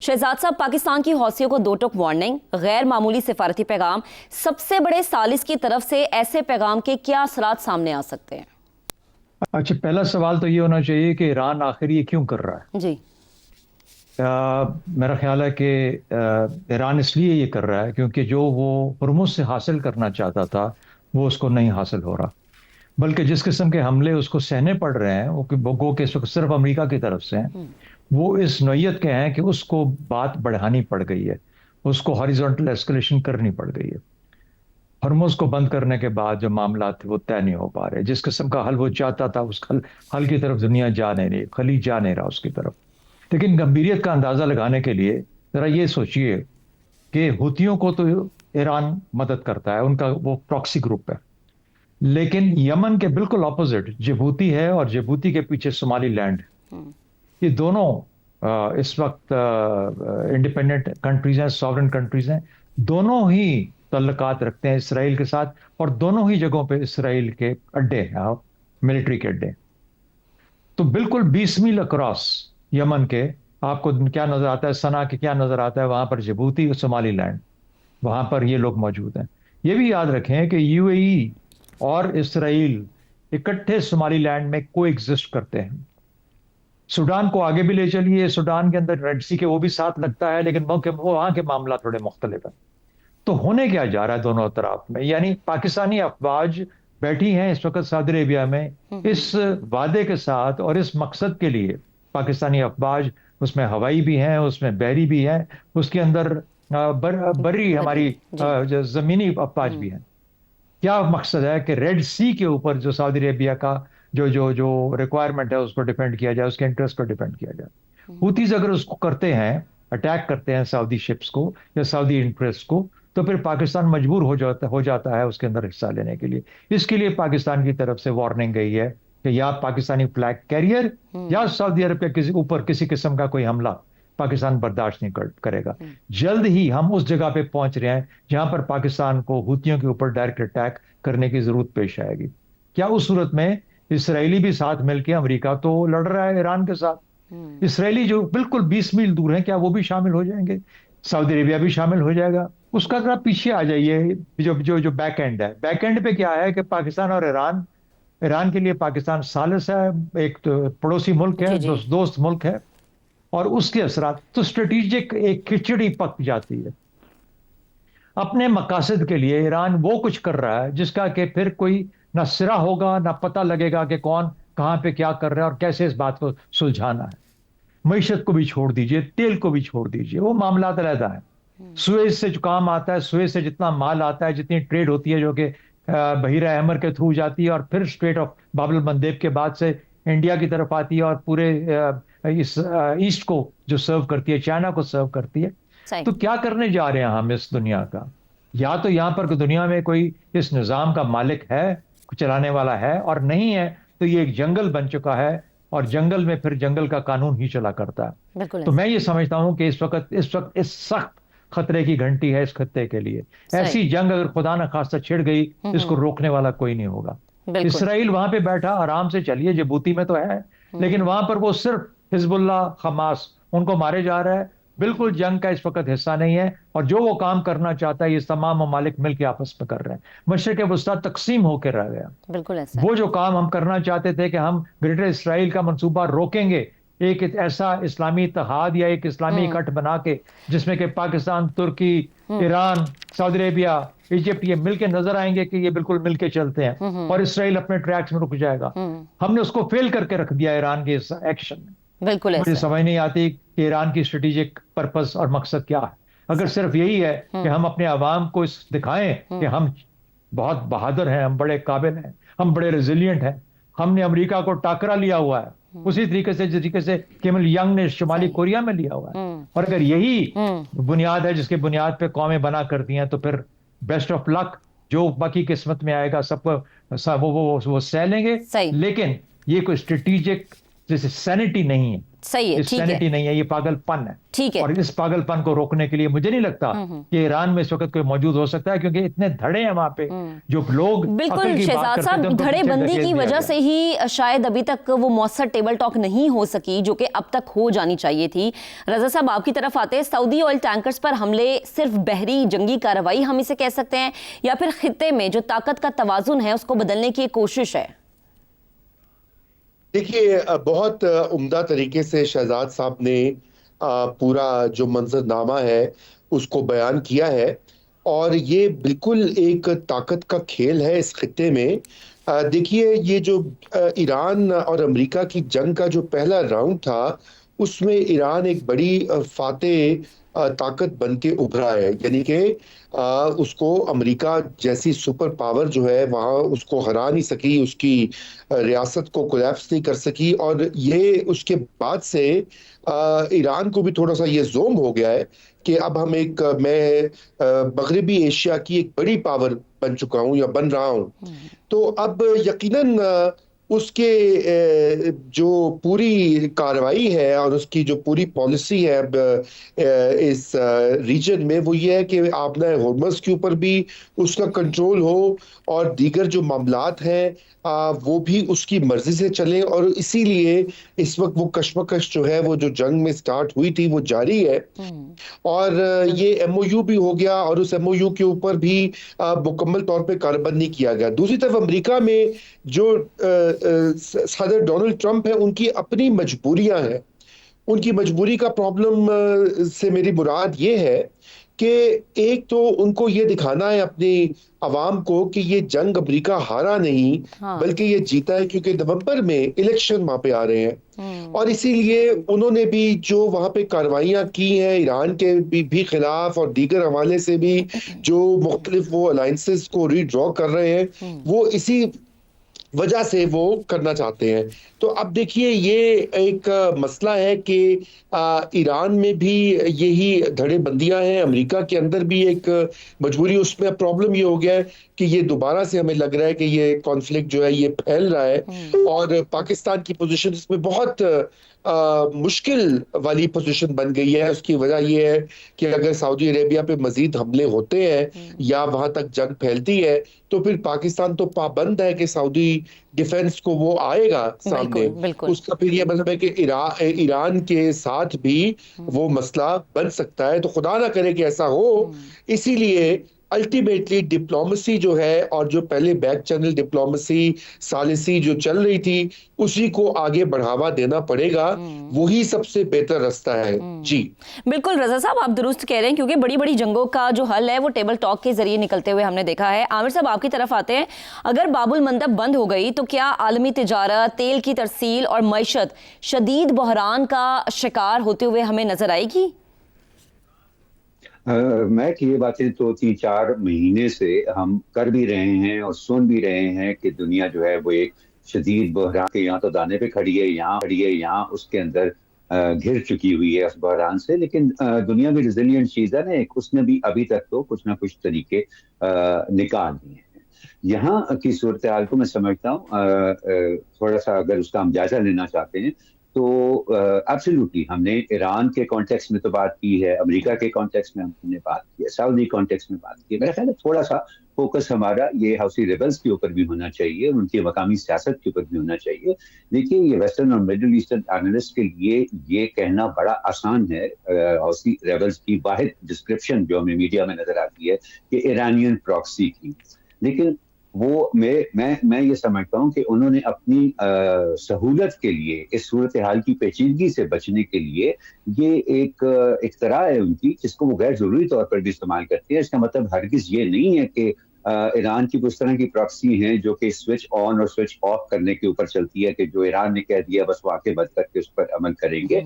शहजाद साहब, पाकिस्तान की हौसियों को दो टुक वार्निंग, गैर मामूली सिफारती पैगाम, सबसे बड़े सालिस की तरफ से ऐसे पैगाम के क्या असरात सामने आ सकते हैं? अच्छा, पहला सवाल तो ये होना चाहिए कि ईरान आखिर ये क्यों कर रहा है। जी। मेरा ख्याल है कि ईरान इसलिए ये कर रहा है क्योंकि जो वो हुर्मुज़ से हासिल करना चाहता था वो उसको नहीं हासिल हो रहा, बल्कि जिस किस्म के हमले उसको सहने पड़ रहे हैं वो गो के सिर्फ अमेरिका की तरफ से हैं। वो इस नौयत के हैं कि उसको बात बढ़ानी पड़ गई है, उसको हॉरिजॉन्टल एस्केलेशन करनी पड़ गई है। हरमुज को बंद करने के बाद जो मामला थे वो तय नहीं हो पा रहे। जिस किस्म का हल वो चाहता था उस हल की तरफ दुनिया जा नहीं रही, खलीज जा नहीं रहा उसकी तरफ। लेकिन गंभीरियत का अंदाजा लगाने के लिए जरा ये सोचिए कि हुतियों को तो ईरान मदद करता है, उनका वो प्रॉक्सी ग्रुप है, लेकिन यमन के बिल्कुल ऑपोजिट जिबूती है और जिबूती के पीछे सोमाली लैंड है। ये दोनों इस वक्त इंडिपेंडेंट कंट्रीज हैं, सॉवरेन कंट्रीज हैं। दोनों ही तल्लुकात रखते हैं इसराइल के साथ और दोनों ही जगहों पे इसराइल के अड्डे हैं, मिलिट्री के अड्डे। तो बिल्कुल 20 मील अक्रॉस यमन के आपको क्या नजर आता है, सना के क्या नजर आता है, वहां पर जिबूती और सोमाली लैंड, वहां पर ये लोग मौजूद हैं। ये भी याद रखें कि यूएई और इसराइल इकट्ठे सोमाली लैंड में को एग्जिस्ट करते हैं। सूडान को आगे भी ले चलिए, सूडान के अंदर रेड सी के वो भी साथ लगता है, लेकिन वो वहां के मामला थोड़े मुख्तलिफ है। तो होने क्या जा रहा है दोनों तरफ में, यानी पाकिस्तानी अफवाज बैठी हैं इस वक्त सऊदी अरेबिया में इस वादे के साथ और इस मकसद के लिए। पाकिस्तानी अफवाज उसमें हवाई भी हैं, उसमें बहरी भी हैं, उसके अंदर बर्री हमारी जमीनी अफवाज भी हैं। क्या मकसद है कि रेड सी के ऊपर जो सऊदी अरेबिया का जो जो जो रिक्वायरमेंट है उसको डिफेंड किया जाए, उसके इंटरेस्ट को डिफेंड किया जाए। हुतीज अगर उसको करते हैं, अटैक करते हैं सऊदी शिप्स को या सऊदी इंटरेस्ट को, तो फिर पाकिस्तान मजबूर हो जाता है उसके अंदर हिस्सा लेने के लिए। इसके लिए पाकिस्तान की तरफ से वार्निंग गई है कि या पाकिस्तानी फ्लैग कैरियर या सऊदी अरब के किसी ऊपर किसी किस्म का कोई हमला पाकिस्तान बर्दाश्त नहीं करेगा। जल्द ही हम उस जगह पे पहुंच रहे हैं जहां पर पाकिस्तान को हुतियों के ऊपर डायरेक्ट अटैक करने की जरूरत पेश आएगी। क्या उस सूरत में इसराइली भी साथ मिलकर, अमेरिका तो लड़ रहा है ईरान के साथ, इसराइली जो बिल्कुल 20 मील दूर हैं, क्या वो भी शामिल हो जाएंगे? सऊदी अरेबिया भी शामिल हो जाएगा। उसका जरा पीछे आ जाइए, जो जो जो बैक एंड है, बैक एंड पे क्या है कि पाकिस्तान और ईरान, ईरान के लिए पाकिस्तान सालिस है, एक तो पड़ोसी मुल्क है, दोस्त मुल्क है, और उसके असरात तो स्ट्रेटेजिक एक खिचड़ी पक जाती है। अपने मकासद के लिए ईरान वो कुछ कर रहा है जिसका कि फिर कोई ना सिरा होगा, ना पता लगेगा कि कौन कहां पे क्या कर रहा है और कैसे इस बात को सुलझाना है। मईशत को भी छोड़ दीजिए, तेल को भी छोड़ दीजिए, वो मामला अलग है। सुएज से जो काम आता है, सुएज से जितना माल आता है, जितनी ट्रेड होती है जो कि बहीरा अहमर के थ्रू जाती है और फिर स्ट्रेट ऑफ बाब अल मंदेब के बाद से इंडिया की तरफ आती है और पूरे इस ईस्ट को जो सर्व करती है, चाइना को सर्व करती है। तो क्या करने जा रहे हैं हम इस दुनिया का? या तो यहां पर दुनिया में कोई इस निजाम का मालिक है, चलाने वाला है, और नहीं है तो ये एक जंगल बन चुका है और जंगल में फिर जंगल का कानून ही चला करता है। तो मैं ये समझता हूं कि इस वक्त इस सख्त खतरे की घंटी है इस खत्ते के लिए। ऐसी जंग अगर खुदा न खास्ता छिड़ गई, इसको रोकने वाला कोई नहीं होगा। इसराइल वहां पे बैठा आराम से, चलिए जिबूती में तो है, लेकिन वहां पर वो सिर्फ हिजबुल्लाह, हमास उनको मारे जा रहा है, बिल्कुल जंग का इस वक्त हिस्सा नहीं है। और जो वो काम करना चाहता है ये तमाम ममालिक मिलकर आपस में कर रहे हैं। मशरिक वस्ता तकसीम होकर रह गया। बिल्कुल ऐसा। वो जो काम हम करना चाहते थे कि हम ग्रेटर इसराइल का मंसूबा रोकेंगे, एक ऐसा इस्लामी इत्तेहाद या एक इस्लामी इकट्ठ बना के जिसमें कि पाकिस्तान, तुर्की, ईरान, सऊदी अरेबिया, इजिप्ट ये मिलके नजर आएंगे कि ये बिल्कुल मिलके चलते हैं और इसराइल अपने ट्रैक्स में रुक जाएगा। हमने उसको फेल करके रख दिया ईरान के इस एक्शन में। बिल्कुल मुझे समझ नहीं आती कि ईरान की स्ट्रेटेजिक पर्पस और मकसद क्या है। अगर सिर्फ यही है कि हम अपने अवाम को इस दिखाएं कि हम बहुत बहादुर हैं, हम बड़े काबिल हैं, हम बड़े रेजिलियंट हैं, हमने अमेरिका को टाकरा लिया हुआ है उसी तरीके से जिस तरीके से किम इल यंग ने शुमाली कोरिया में लिया हुआ है, और अगर यही बुनियाद है जिसके बुनियाद पे कौमें बना करती हैं, तो फिर बेस्ट ऑफ लक, जो बाकी किस्मत में आएगा सबको वो सह लेंगे। लेकिन ये कोई स्ट्रेटेजिक जैसे सैनिटी नहीं है। صحیح ہے، یہ ٹھیک ہے، سینٹی نہیں ہے، یہ پاگلپن ہے. ٹھیک ہے. اور اس پاگلپن کو روکنے کے لیے مجھے نہیں لگتا کہ ایران میں اس وقت کوئی موجود ہو سکتا ہے، کیونکہ اتنے دھڑے ہیں وہاں پہ جو لوگ بالکل عقل کی بات شہزاد کرتے صاحب، تھے ان کو دھڑے پیچھے بندی دھکیل کی دیا وجہ گیا. سے ہی شاید ابھی تک وہ مؤثر ٹیبل ٹاک نہیں ہو سکی جو کہ اب تک ہو جانی چاہیے تھی. رضا صاحب آپ کی طرف آتے ہیں. سعودی آئل ٹینکرز پر حملے صرف بحری جنگی کارروائی ہم اسے کہہ سکتے ہیں یا پھر خطے میں جو طاقت کا توازن ہے اس کو بدلنے کی ایک کوشش ہے؟ دیکھیے، بہت عمدہ طریقے سے شہزاد صاحب نے پورا جو منظر نامہ ہے اس کو بیان کیا ہے، اور یہ بالکل ایک طاقت کا کھیل ہے اس خطے میں. دیکھیے، یہ جو ایران اور امریکہ کی جنگ کا جو پہلا راؤنڈ تھا اس میں ایران ایک بڑی فاتح طاقت بن کے ابھرا ہے. یعنی کہ اس کو امریکہ جیسی سپر پاور جو ہے وہاں اس کو ہرا نہیں سکی، اس کی ریاست کو کولیپس نہیں کر سکی. اور یہ اس کے بعد سے ایران کو بھی تھوڑا سا یہ زوم ہو گیا ہے کہ اب میں مغربی ایشیا کی ایک بڑی پاور بن چکا ہوں یا بن رہا ہوں. تو اب یقیناً اس کے جو پوری کارروائی ہے اور اس کی جو پوری پالیسی ہے اب اس ریجن میں وہ یہ ہے کہ آپ نے ہورمز کے اوپر بھی اس کا کنٹرول ہو اور دیگر جو معاملات ہیں وہ بھی اس کی مرضی سے چلیں. اور اسی لیے اس وقت وہ کشمکش جو ہے وہ جو جنگ میں سٹارٹ ہوئی تھی وہ جاری ہے. اور یہ ایم او یو بھی ہو گیا اور اس ایم او یو کے اوپر بھی مکمل طور پہ کاربند نہیں کیا گیا. دوسری طرف امریکہ میں جو صدر ڈونلڈ ٹرمپ ہے ان کی اپنی مجبوریاں ہیں. ان کی مجبوری کا پرابلم سے میری مراد یہ ہے کہ ایک تو ان کو یہ دکھانا ہے اپنی عوام کو کہ یہ جنگ امریکہ ہارا نہیں بلکہ یہ جیتا ہے، کیونکہ نومبر میں الیکشن وہاں پہ آ رہے ہیں. اور اسی لیے انہوں نے بھی جو وہاں پہ کارروائیاں کی ہیں ایران کے بھی خلاف اور دیگر حوالے سے بھی جو مختلف وہ الائنسز کو ری ڈرا کر رہے ہیں وہ اسی وجہ سے وہ کرنا چاہتے ہیں. تو اب دیکھیے یہ ایک مسئلہ ہے کہ ایران میں بھی یہی دھڑے بندیاں ہیں، امریکہ کے اندر بھی ایک مجبوری. اس میں پرابلم یہ ہو گیا ہے کہ یہ دوبارہ سے ہمیں لگ رہا ہے کہ یہ کانفلکٹ جو ہے یہ پھیل رہا ہے، اور پاکستان کی پوزیشن اس میں بہت مشکل والی پوزیشن بن گئی ہے. اس کی وجہ یہ ہے کہ اگر سعودی عربیہ پہ مزید حملے ہوتے ہیں یا وہاں تک جنگ پھیلتی ہے تو پھر پاکستان تو پابند ہے کہ سعودی ڈیفنس کو وہ آئے گا سامنے. اس کا پھر یہ مطلب ہے کہ ایران کے ساتھ بھی وہ مسئلہ بن سکتا ہے. تو خدا نہ کرے کہ ایسا ہو. اسی لیے الٹیمیٹلی ڈپلومسی جو ہے اور جو پہلے بیک چینل ڈپلومسی ثالثی جو چل رہی تھی اسی کو آگے بڑھاوا دینا پڑے گا، وہی سب سے بہتر راستہ ہے. جی بالکل رضا صاحب، آپ درست کہہ رہے ہیں، کیونکہ بڑی بڑی جنگوں کا جو حل ہے وہ ٹیبل ٹاک کے ذریعے نکلتے ہوئے ہم نے دیکھا ہے. عامر صاحب آپ کی طرف آتے ہیں. اگر باب المندب بند ہو گئی تو کیا عالمی تجارت، تیل کی ترسیل اور معیشت شدید بحران کا شکار ہوتے ہوئے ہمیں نظر آئے گی؟ میں یہ باتیں تو 3-4 مہینے سے ہم کر بھی رہے ہیں اور سن بھی رہے ہیں کہ دنیا جو ہے وہ ایک شدید بحران کے یہاں تو دانے پہ کھڑی ہے، یہاں کھڑی ہے، یہاں اس کے اندر گھر چکی ہوئی ہے اس بحران سے. لیکن دنیا بھی ریزیلینٹ چیز ہے نا، ایک اس نے بھی ابھی تک تو کچھ نہ کچھ طریقے نکال دیے ہیں. یہاں کی صورتحال کو میں سمجھتا ہوں تھوڑا سا اگر اس کا ہم جائزہ لینا چاہتے ہیں تو ایبسلیوٹلی ہم نے ایران کے کانٹیکس میں تو بات کی ہے، امریکہ کے کانٹیکس میں ہم نے بات کی ہے، سعودی کانٹیکس میں بات کی ہے. میرا خیال ہے تھوڑا سا فوکس ہمارا یہ حوثی ریبلز کے اوپر بھی ہونا چاہیے، ان کی مقامی سیاست کے اوپر بھی ہونا چاہیے. دیکھیے یہ ویسٹرن اور مڈل ایسٹرن اینالسٹ کے لیے یہ کہنا بڑا آسان ہے. حوثی ریبلز کی واحد ڈسکرپشن جو ہمیں میڈیا میں نظر آتی ہے کہ ایرانین پراکسی کی، لیکن وہ میں یہ سمجھتا ہوں کہ انہوں نے اپنی سہولت کے لیے اس صورتحال کی پیچیدگی سے بچنے کے لیے یہ ایک اختراع ہے ان کی جس کو وہ غیر ضروری طور پر بھی استعمال کرتے ہیں. اس کا مطلب ہرگز یہ نہیں ہے کہ ایران کی اس طرح کی پراکسی ہیں جو کہ سوئچ آن اور سوئچ آف کرنے کے اوپر چلتی ہے کہ جو ایران نے کہہ دیا بس وہ آنکھیں بند کر کے اس پر عمل کریں گے.